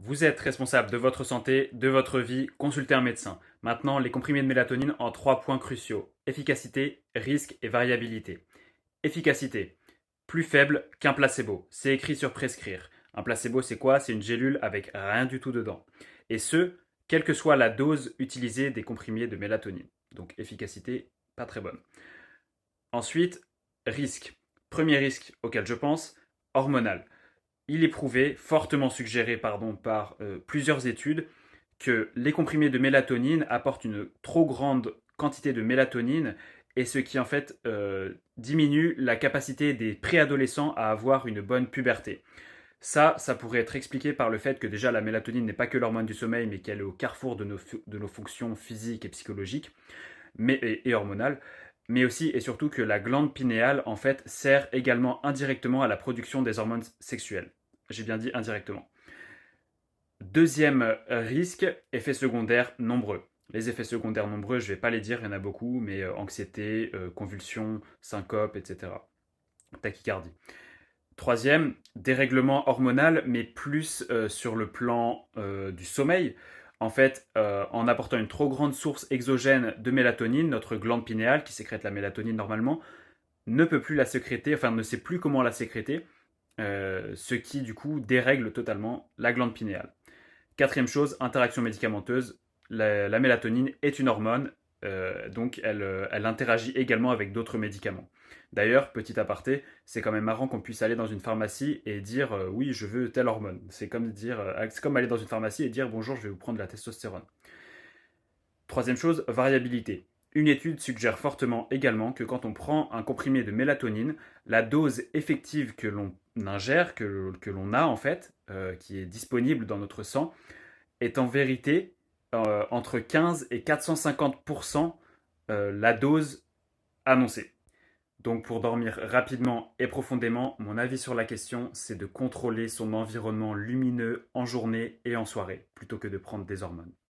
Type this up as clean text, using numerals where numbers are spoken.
Vous êtes responsable de votre santé, de votre vie, consultez un médecin. Maintenant, les comprimés de mélatonine en 3 points cruciaux. Efficacité, risque et variabilité. Efficacité. Plus faible qu'un placebo. C'est écrit sur prescrire. Un placebo, c'est quoi? C'est une gélule avec rien du tout dedans. Et ce, quelle que soit la dose utilisée des comprimés de mélatonine. Donc efficacité, pas très bonne. Ensuite, risque. Premier risque auquel je pense, hormonal. Il est prouvé, fortement suggéré par plusieurs études, que les comprimés de mélatonine apportent une trop grande quantité de mélatonine et ce qui en fait diminue la capacité des préadolescents à avoir une bonne puberté. Ça pourrait être expliqué par le fait que déjà la mélatonine n'est pas que l'hormone du sommeil, mais qu'elle est au carrefour de nos fonctions physiques et psychologiques et hormonales, mais aussi et surtout que la glande pinéale en fait sert également indirectement à la production des hormones sexuelles. J'ai bien dit indirectement. Deuxième risque, effets secondaires nombreux. Les effets secondaires nombreux, je ne vais pas les dire, il y en a beaucoup, mais anxiété, convulsions, syncope, etc. Tachycardie. Troisième, dérèglement hormonal, mais plus sur le plan du sommeil. En fait, en apportant une trop grande source exogène de mélatonine, notre glande pinéale, qui sécrète la mélatonine normalement, ne peut plus la sécréter, enfin ne sait plus comment la sécréter, ce qui du coup dérègle totalement la glande pinéale. Quatrième chose, interaction médicamenteuse. La mélatonine est une hormone, donc elle interagit également avec d'autres médicaments. D'ailleurs, petit aparté, c'est quand même marrant qu'on puisse aller dans une pharmacie et dire oui, je veux telle hormone. C'est comme aller dans une pharmacie et dire bonjour, je vais vous prendre de la testostérone. Troisième chose, variabilité. Une étude suggère fortement également que quand on prend un comprimé de mélatonine, la dose effective que l'on ingère, que l'on a en fait, qui est disponible dans notre sang, est en vérité entre 15 et 450% la dose annoncée. Donc pour dormir rapidement et profondément, mon avis sur la question, c'est de contrôler son environnement lumineux en journée et en soirée, plutôt que de prendre des hormones.